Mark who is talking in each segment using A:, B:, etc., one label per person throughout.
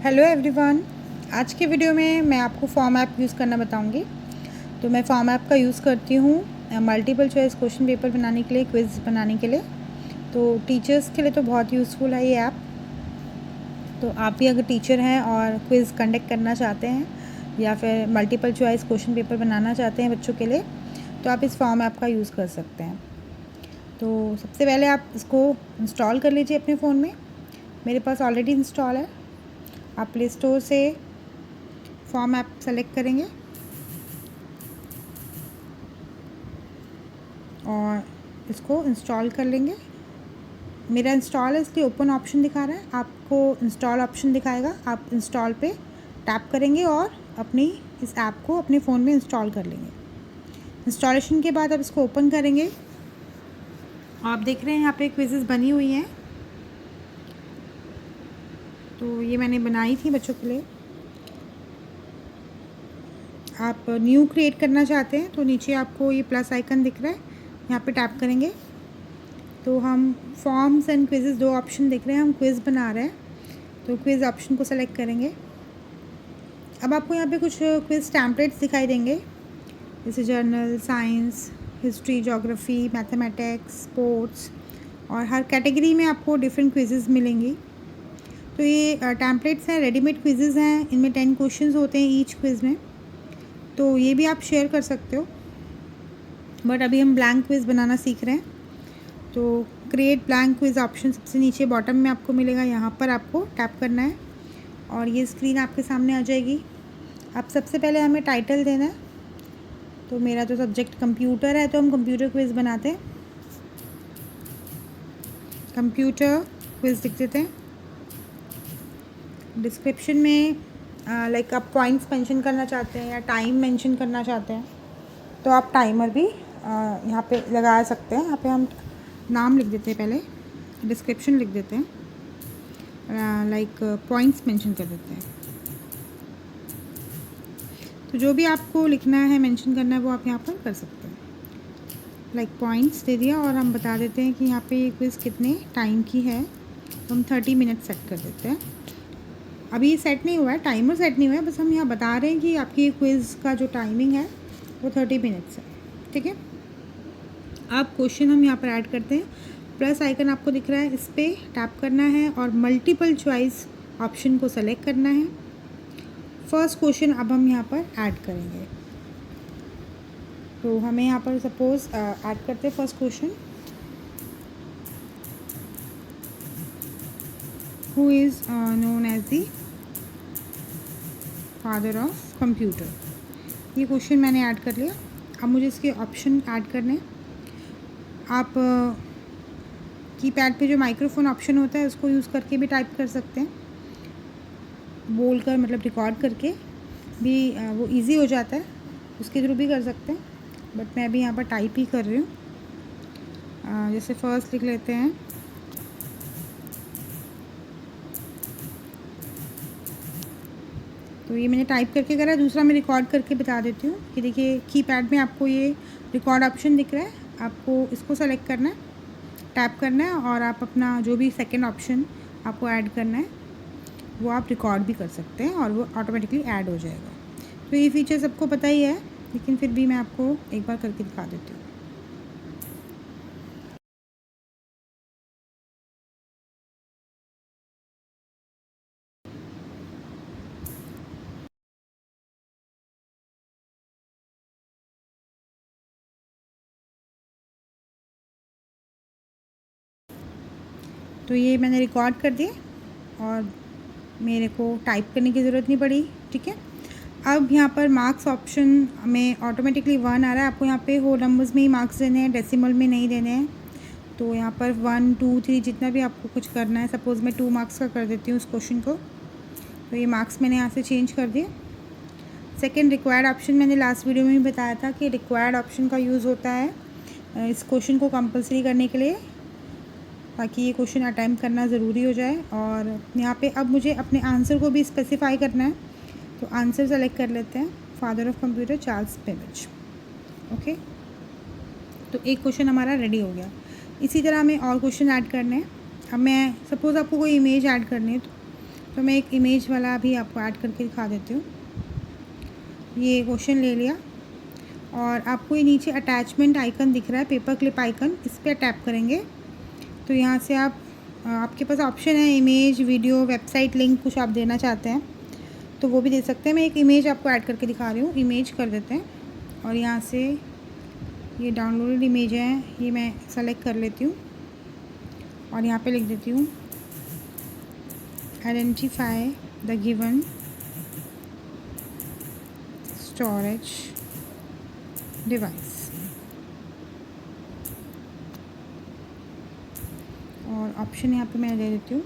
A: Hello everyone. आज के video में मैं आपको फॉर्म ऐप यूज़ करना बताऊंगी। तो मैं फॉर्म ऐप का यूज़ करती हूँ मल्टीपल चॉइस क्वेश्चन पेपर बनाने के लिए, क्विज़ बनाने के लिए। तो टीचर्स के लिए तो बहुत यूज़फुल है ये ऐप। तो आप भी अगर टीचर हैं और क्विज़ कंडक्ट करना चाहते हैं या फिर मल्टीपल चॉइस क्वेश्चन पेपर बनाना चाहते हैं बच्चों के लिए, तो आप इस फॉर्म ऐप का यूज़ कर सकते हैं। तो सबसे पहले आप इसको इंस्टॉल कर लीजिए अपने फ़ोन में। मेरे पास ऑलरेडी इंस्टॉल है। आप प्ले स्टोर से फॉर्म ऐप सेलेक्ट करेंगे और इसको इंस्टॉल कर लेंगे। मेरा इंस्टॉल है इसलिए ओपन ऑप्शन दिखा रहा है, आपको इंस्टॉल ऑप्शन दिखाएगा। आप इंस्टॉल पे टैप करेंगे और अपनी इस ऐप को अपने फ़ोन में इंस्टॉल कर लेंगे। इंस्टॉलेशन के बाद आप इसको ओपन करेंगे। आप देख रहे हैं यहाँ पे क्विज़ेस बनी हुई हैं। तो ये मैंने बनाई थी बच्चों के लिए। आप न्यू क्रिएट करना चाहते हैं तो नीचे आपको ये प्लस आइकन दिख रहा है, यहाँ पे टैप करेंगे तो हम फॉर्म्स एंड क्विज़ेस दो ऑप्शन दिख रहे हैं। हम क्विज़ बना रहे हैं तो क्विज़ ऑप्शन को सेलेक्ट करेंगे। अब आपको यहाँ पे कुछ क्विज़ टेम्पलेट्स दिखाई देंगे, जैसे journal, science, history, geography, mathematics, sports, और हर कैटेगरी में आपको डिफरेंट क्विज़ेस मिलेंगी। तो ये टेम्पलेट्स हैं, रेडीमेड क्विज़ेस हैं। इनमें 10 क्वेश्चंस होते हैं ईच क्विज़ में। तो ये भी आप शेयर कर सकते हो, बट अभी हम ब्लैंक क्विज़ बनाना सीख रहे हैं। तो क्रिएट ब्लैंक क्विज़ ऑप्शन सबसे नीचे बॉटम में आपको मिलेगा, यहाँ पर आपको टैप करना है और ये स्क्रीन आपके सामने आ जाएगी। अब सबसे पहले हमें टाइटल देना है। तो मेरा तो सब्जेक्ट कंप्यूटर है तो हम कंप्यूटर क्विज़ बनाते हैं। कंप्यूटर क्विज़ लिख देते हैं। डिस्क्रिप्शन में लाइक आप पॉइंट्स मेंशन करना चाहते हैं या टाइम मेंशन करना चाहते हैं तो आप टाइमर भी यहाँ पे लगा सकते हैं। यहाँ पे हम नाम लिख देते हैं, पहले डिस्क्रिप्शन लिख देते हैं, लाइक पॉइंट्स मेंशन कर देते हैं। तो जो भी आपको लिखना है, मेंशन करना है, वो आप यहाँ पर कर सकते हैं। लाइक पॉइंट्स दे दिया और हम बता देते हैं कि यहाँ पे ये क्विज़ कितने टाइम की है। तो हम 30 मिनट सेट कर देते हैं। अभी सेट नहीं हुआ है, टाइमर सेट नहीं हुआ है, बस हम यहाँ बता रहे हैं कि आपकी क्विज़ का जो टाइमिंग है वो 30 मिनट्स है। ठीक है। अब क्वेश्चन हम यहाँ पर ऐड करते हैं। प्लस आइकन आपको दिख रहा है, इस पर टैप करना है और मल्टीपल चॉइस ऑप्शन को सेलेक्ट करना है। फर्स्ट क्वेश्चन अब हम यहाँ पर ऐड करेंगे। तो हमें यहाँ पर सपोज़ ऐड करते हैं first question, who is known as the father of computer. ये क्वेश्चन मैंने ऐड कर लिया। अब मुझे इसके ऑप्शन ऐड करने हैं। आप कीपैड पे जो माइक्रोफोन ऑप्शन होता है उसको यूज़ करके भी टाइप कर सकते हैं, बोल कर मतलब रिकॉर्ड करके भी वो इजी हो जाता है, उसके थ्रू भी कर सकते हैं। बट मैं अभी यहाँ पर टाइप ही कर रही हूँ। जैसे फर्स्ट लिख लेते हैं, तो ये मैंने टाइप करके करा है। दूसरा मैं रिकॉर्ड करके बता देती हूँ कि देखिए कीपैड में आपको ये रिकॉर्ड ऑप्शन दिख रहा है, आपको इसको सेलेक्ट करना है, टैप करना है और आप अपना जो भी सेकंड ऑप्शन आपको ऐड करना है वो आप रिकॉर्ड भी कर सकते हैं और वो ऑटोमेटिकली ऐड हो जाएगा। तो ये फीचर सबको पता ही है, लेकिन फिर भी मैं आपको एक बार करके दिखा देती हूँ। तो ये मैंने रिकॉर्ड कर दिए और मेरे को टाइप करने की ज़रूरत नहीं पड़ी। ठीक है। अब यहाँ पर मार्क्स ऑप्शन में ऑटोमेटिकली 1 आ रहा है। आपको यहाँ पे होल नंबर्स में ही मार्क्स देने हैं, डेसिमल में नहीं देने हैं। तो यहाँ पर 1 2 3 जितना भी आपको कुछ करना है, सपोज़ मैं 2 मार्क्स का कर देती हूँ उस क्वेश्चन को। तो ये मार्क्स मैंने यहाँ से चेंज कर दिए। सेकेंड रिक्वायर्ड ऑप्शन मैंने लास्ट वीडियो में भी बताया था कि रिक्वायर्ड ऑप्शन का यूज़ होता है इस क्वेश्चन को कंपलसरी करने के लिए, ताकि ये क्वेश्चन अटैम्प्ट करना ज़रूरी हो जाए। और यहाँ पे अब मुझे अपने आंसर को भी स्पेसिफाई करना है। तो आंसर सेलेक्ट कर लेते हैं, father of computer Charles Babbage. Okay. तो एक क्वेश्चन हमारा रेडी हो गया। इसी तरह हमें और क्वेश्चन ऐड करने हैं। अब मैं सपोज़ आपको कोई इमेज ऐड करनी है, तो मैं एक इमेज वाला भी आपको ऐड करके दिखा देती हूँ। ये क्वेश्चन ले लिया और आपको ये नीचे अटैचमेंट आइकन दिख रहा है, पेपर क्लिप आइकन, इस पर टैप करेंगे तो यहाँ से आपके पास ऑप्शन है इमेज, वीडियो, वेबसाइट लिंक, कुछ आप देना चाहते हैं तो वो भी दे सकते हैं। मैं एक इमेज आपको ऐड करके दिखा रही हूँ, इमेज कर देते हैं और यहाँ से ये डाउनलोडेड इमेज है, ये मैं सेलेक्ट कर लेती हूँ और यहाँ पे लिख देती हूँ identify the given storage device और ऑप्शन यहाँ पे मैं दे देती हूँ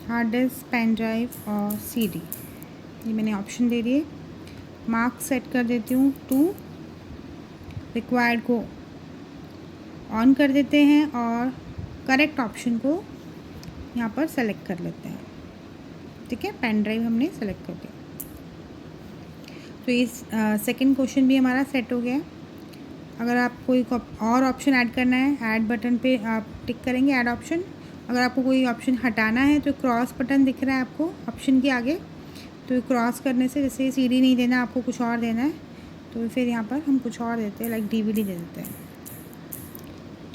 A: हार्ड डिस्क, पेन ड्राइव और सीडी, ये मैंने ऑप्शन दे दिए। मार्क सेट कर देती हूँ 2, रिक्वायर्ड को ऑन कर देते हैं और करेक्ट ऑप्शन को यहाँ पर सेलेक्ट कर लेते हैं। ठीक है, पेन ड्राइव हमने सेलेक्ट कर दिया। तो इस सेकंड क्वेश्चन भी हमारा सेट हो गया है। अगर आप कोई और ऑप्शन ऐड करना है, ऐड बटन पे आप टिक करेंगे, ऐड ऑप्शन। अगर आपको कोई ऑप्शन हटाना है तो क्रॉस बटन दिख रहा है आपको ऑप्शन के आगे, तो क्रॉस करने से, जैसे सीडी नहीं देना, आपको कुछ और देना है तो फिर यहाँ पर हम कुछ और देते हैं, लाइक डीवीडी दे देते हैं।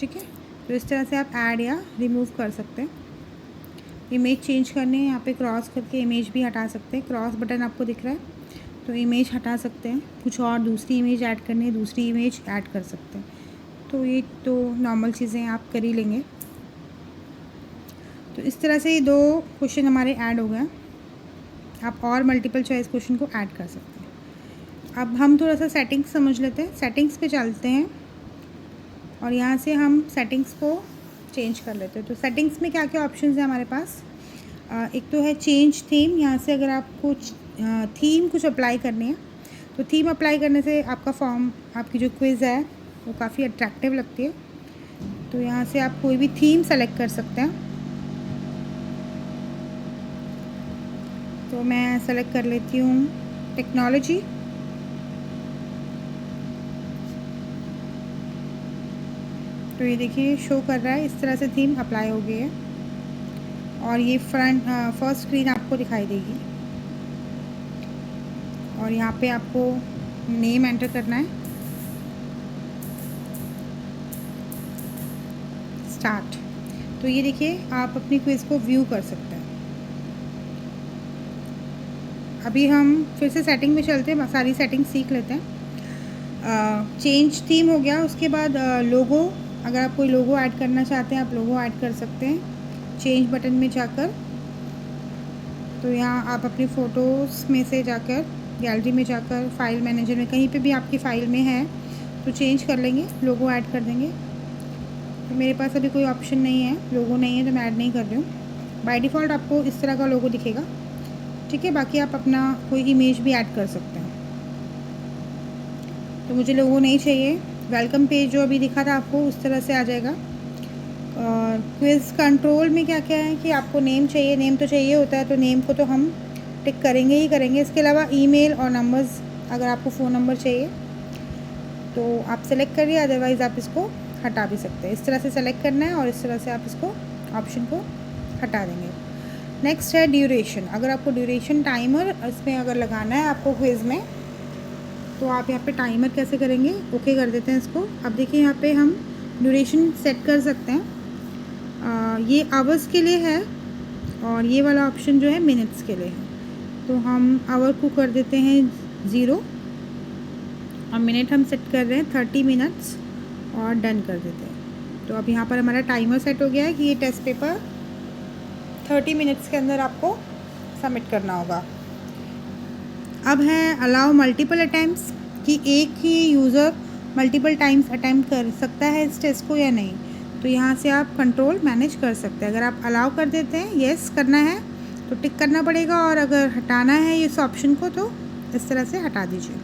A: ठीक है, तो इस तरह से आप ऐड या रिमूव कर सकते हैं। इमेज चेंज करनी है, यहाँ पे क्रॉस करके इमेज भी हटा सकते हैं। क्रॉस बटन आपको दिख रहा है तो इमेज हटा सकते हैं, कुछ और दूसरी इमेज ऐड करनी है, दूसरी इमेज ऐड कर सकते हैं। तो ये तो नॉर्मल चीज़ें आप कर ही लेंगे। तो इस तरह से ये 2 क्वेश्चन हमारे ऐड हो गए। आप और मल्टीपल चॉइस क्वेश्चन को ऐड कर सकते हैं। अब हम थोड़ा सा सेटिंग्स समझ लेते हैं। सेटिंग्स पे चलते हैं और यहाँ से हम सेटिंग्स को चेंज कर लेते हैं। तो सेटिंग्स में क्या क्या ऑप्शंस हैं हमारे पास, एक तो है चेंज थीम। यहाँ से अगर आपको थीम कुछ अप्लाई करनी है तो थीम अप्लाई करने से आपका फॉर्म, आपकी जो क्विज़ है वो काफ़ी अट्रैक्टिव लगती है। तो यहाँ से आप कोई भी थीम सेलेक्ट कर सकते हैं। तो मैं सेलेक्ट कर लेती हूँ टेक्नोलॉजी। तो ये देखिए शो कर रहा है, इस तरह से थीम अप्लाई हो गई है और ये फर्स्ट स्क्रीन आपको दिखाई देगी और यहाँ पे आपको नेम एंटर करना है, स्टार्ट। तो ये देखिए आप अपनी क्विज़ को व्यू कर सकते हैं। अभी हम फिर से सेटिंग में चलते हैं, सारी सेटिंग सीख लेते हैं। चेंज थीम हो गया, उसके बाद लोगो। अगर आप कोई लोगो ऐड करना चाहते हैं आप लोगो ऐड कर सकते हैं चेंज बटन में जाकर। तो यहाँ आप अपनी फ़ोटोज़ में से जाकर, गैलरी में जाकर, फाइल मैनेजर में, कहीं पे भी आपकी फ़ाइल में है तो चेंज कर लेंगे, लोगो ऐड कर देंगे। तो मेरे पास अभी कोई ऑप्शन नहीं है, लोगो नहीं है, तो मैं ऐड नहीं कर रही हूँ। बाय डिफ़ॉल्ट आपको इस तरह का लोगो दिखेगा। ठीक है, बाकी आप अपना कोई इमेज भी ऐड कर सकते हैं। तो मुझे लोगो नहीं चाहिए। वेलकम पेज जो अभी दिखा था आपको उस तरह से आ जाएगा। और क्विज़ कंट्रोल में क्या क्या है कि आपको नेम चाहिए, नेम तो चाहिए होता है, तो नेम को तो हम टिक करेंगे ही करेंगे। इसके अलावा ईमेल और नंबर्स, अगर आपको फ़ोन नंबर चाहिए तो आप सेलेक्ट करिए, अदरवाइज़ आप इसको हटा भी सकते हैं। इस तरह से सेलेक्ट करना है और इस तरह से आप इसको ऑप्शन को हटा देंगे। नेक्स्ट है ड्यूरेशन। अगर आपको ड्यूरेशन टाइमर इसमें अगर लगाना है आपको क्विज़ में, तो आप यहाँ पे टाइमर कैसे करेंगे, ओके कर देते हैं इसको। अब देखिए यहाँ पे हम ड्यूरेशन सेट कर सकते हैं। ये आवर्स के लिए है और ये वाला ऑप्शन जो है मिनट्स के लिए है। तो हम आवर को कर देते हैं 0 और मिनट हम सेट कर रहे हैं 30 मिनट्स और डन कर देते हैं। तो अब यहाँ पर हमारा टाइमर सेट हो गया है कि ये टेस्ट पेपर 30 मिनट्स के अंदर आपको सबमिट करना होगा। अब है अलाउ मल्टीपल अटैम्प्ट्स, कि एक ही यूज़र मल्टीपल टाइम्स अटैम्प्ट कर सकता है इस टेस्ट को या नहीं। तो यहाँ से आप कंट्रोल मैनेज कर सकते हैं। अगर आप अलाउ कर देते हैं, येस करना है तो टिक करना पड़ेगा, और अगर हटाना है इस ऑप्शन को तो इस तरह से हटा दीजिए।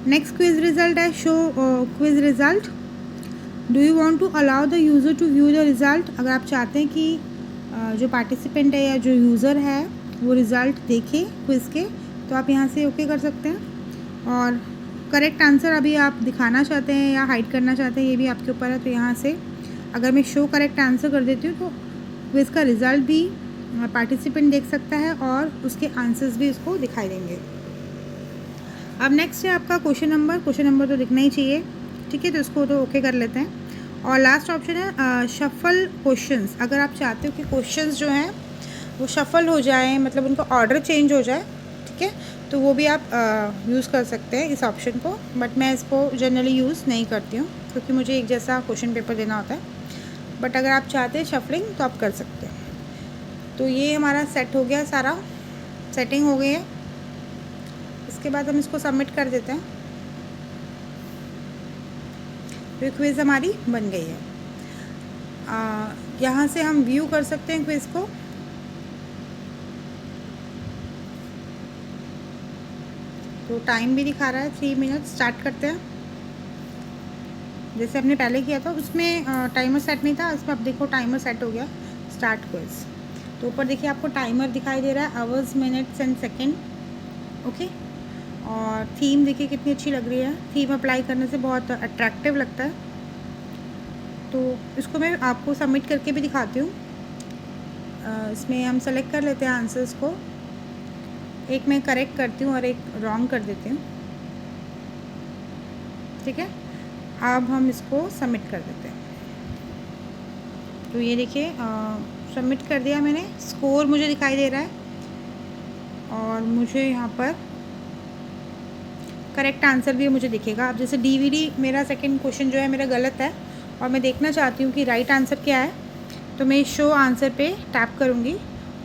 A: नेक्स्ट क्विज़ रिज़ल्ट है show quiz result. Do you want to allow the user to view the result. अगर आप चाहते हैं कि जो पार्टिसिपेंट है या जो यूज़र है वो रिज़ल्ट देखे क्विज़ के, तो आप यहाँ से ओके कर सकते हैं। और करेक्ट आंसर अभी आप दिखाना चाहते हैं या हाइड करना चाहते हैं, ये भी आपके ऊपर है। तो यहाँ से अगर मैं शो करेक्ट आंसर कर देती हूँ तो क्विज का रिज़ल्ट भी पार्टिसिपेंट देख सकता है और उसके आंसर्स भी उसको दिखाई देंगे। अब नेक्स्ट है आपका क्वेश्चन नंबर तो दिखना ही चाहिए, ठीक है, तो इसको तो ओके कर लेते हैं। और लास्ट ऑप्शन है शफल क्वेश्चंस। अगर आप चाहते हो कि क्वेश्चंस जो हैं वो शफल हो जाए, मतलब उनका ऑर्डर चेंज हो जाए, ठीक है, तो वो भी आप यूज़ कर सकते हैं इस ऑप्शन को। बट मैं इसको जनरली यूज़ नहीं करती हूँ क्योंकि मुझे एक जैसा क्वेश्चन पेपर देना होता है। बट अगर आप चाहते हैं शफलिंग तो आप कर सकते हैं। तो ये हमारा सेट हो गया, सारा सेटिंग हो गई है। इसके बाद हम इसको सबमिट कर देते हैं। तो क्विज़ हमारी बन गई है। यहाँ से हम व्यू कर सकते हैं क्विज़ को। तो टाइम भी दिखा रहा है 3 मिनट। स्टार्ट करते हैं। जैसे हमने पहले किया था उसमें टाइमर सेट नहीं था, इसमें अब देखो टाइमर सेट हो गया। Start quiz. तो ऊपर देखिए आपको टाइमर दिखाई दे रहा है, hours, minutes and second. Okay. और थीम देखिए कितनी अच्छी लग रही है। थीम अप्लाई करने से बहुत अट्रैक्टिव लगता है। तो इसको मैं आपको सबमिट करके भी दिखाती हूँ। इसमें हम सेलेक्ट कर लेते हैं आंसर्स को। एक मैं करेक्ट करती हूँ और एक रॉन्ग कर देती हूँ, ठीक है। अब हम इसको सबमिट कर देते हैं। तो ये देखिए सबमिट कर दिया मैंने। स्कोर मुझे दिखाई दे रहा है और मुझे यहाँ पर करेक्ट आंसर भी मुझे दिखेगा। अब जैसे डीवीडी मेरा सेकंड क्वेश्चन जो है मेरा गलत है और मैं देखना चाहती हूँ कि राइट आंसर क्या है, तो मैं शो आंसर पे टैप करूँगी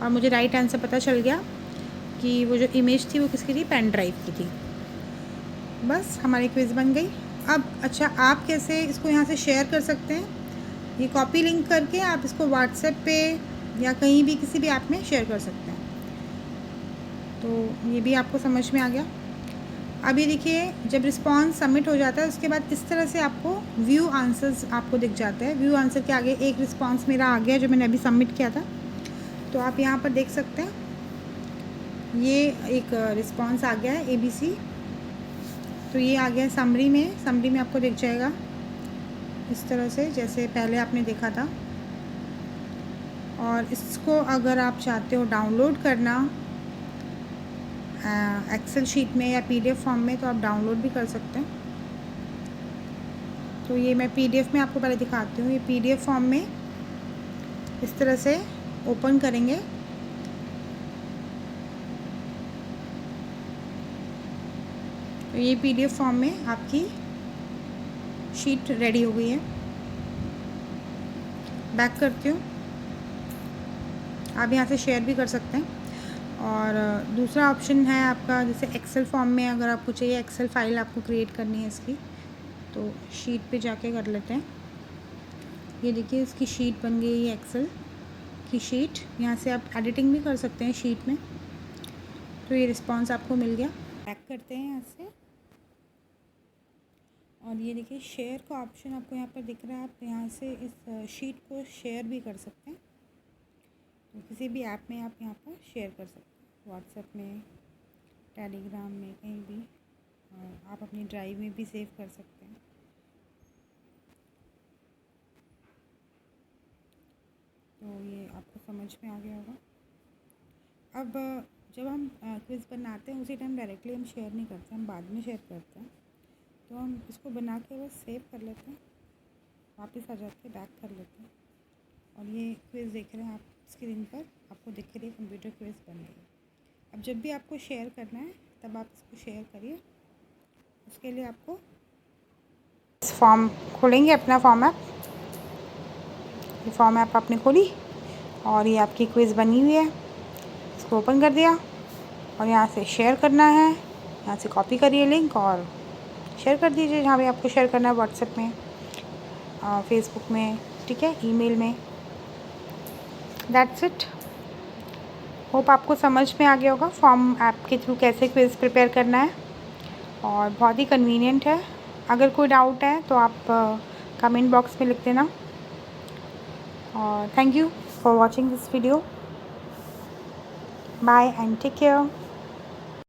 A: और मुझे राइट आंसर पता चल गया कि वो जो इमेज थी वो किसकी थी, पेन ड्राइव की थी। बस हमारी क्विज़ बन गई। अब अच्छा, आप कैसे इसको यहाँ से शेयर कर सकते हैं, ये कॉपी लिंक करके आप इसको व्हाट्सएप पे या कहीं भी किसी भी ऐप में शेयर कर सकते हैं। तो ये भी आपको समझ में आ गया। अब ये देखिए जब रिस्पॉन्स सबमिट हो जाता है उसके बाद इस तरह से आपको व्यू आंसर्स आपको दिख जाता है। व्यू आंसर के आगे एक रिस्पॉन्स मेरा आ गया जो मैंने अभी सबमिट किया था। तो आप यहाँ पर देख सकते हैं ये एक रिस्पॉन्स आ गया है ABC। तो ये आ गया समरी में आपको दिख जाएगा इस तरह से जैसे पहले आपने देखा था। और इसको अगर आप चाहते हो डाउनलोड करना एक्सेल शीट में या PDF फॉर्म में तो आप डाउनलोड भी कर सकते हैं। तो ये मैं PDF में आपको पहले दिखाती हूँ। ये PDF फॉर्म में इस तरह से ओपन करेंगे। तो ये PDF फॉर्म में आपकी शीट रेडी हो गई है। बैक करती हूँ। आप यहाँ से शेयर भी कर सकते हैं। और दूसरा ऑप्शन है आपका जैसे एक्सेल फॉर्म में अगर आपको चाहिए एक्सेल फाइल आपको क्रिएट करनी है इसकी, तो शीट पे जाके कर लेते हैं। ये देखिए इसकी शीट बन गई है, एक्सेल की शीट। यहाँ से आप एडिटिंग भी कर सकते हैं शीट में। तो ये रिस्पॉन्स आपको मिल गया। बैक करते हैं यहाँ से। और ये देखिए शेयर का ऑप्शन आपको यहाँ पर दिख रहा है। आप यहाँ से इस शीट को शेयर भी कर सकते हैं। तो किसी भी ऐप में आप यहाँ पर शेयर कर सकते हैं, व्हाट्सएप में, टेलीग्राम में, कहीं भी। और आप अपनी ड्राइव में भी सेव कर सकते हैं। तो ये आपको समझ में आ गया होगा। अब जब हम क्विज़ बनाते हैं उसी टाइम डायरेक्टली हम शेयर नहीं करते, हम बाद में शेयर करते हैं। तो हम इसको बना के बस सेव कर लेते हैं, वापस आ जाते हैं, बैक कर लेते हैं। और ये क्विज़ देख रहे हैं आप स्क्रीन पर, आपको दिख रही है कंप्यूटर क्विज़ बन गई। अब जब भी आपको शेयर करना है तब आप इसको शेयर करिए। उसके लिए आपको फॉर्म खोलेंगे, अपना फॉर्म ऐप। ये फॉर्म ऐप आपने खोली और ये आपकी क्विज़ बनी हुई है। इसको ओपन कर दिया और यहाँ से शेयर करना है। यहाँ से कॉपी करिए लिंक और शेयर कर दीजिए जहाँ भी आपको शेयर करना है, व्हाट्सएप में, फेसबुक में, ठीक है, ईमेल में। That's it. होप आपको समझ में आ गया होगा फॉर्म ऐप के थ्रू कैसे क्विज़ प्रिपेयर करना है। और बहुत ही कन्वीनियंट है। अगर कोई डाउट है तो आप कमेंट बॉक्स में लिख देना। और thank you for watching this video. Bye and take care.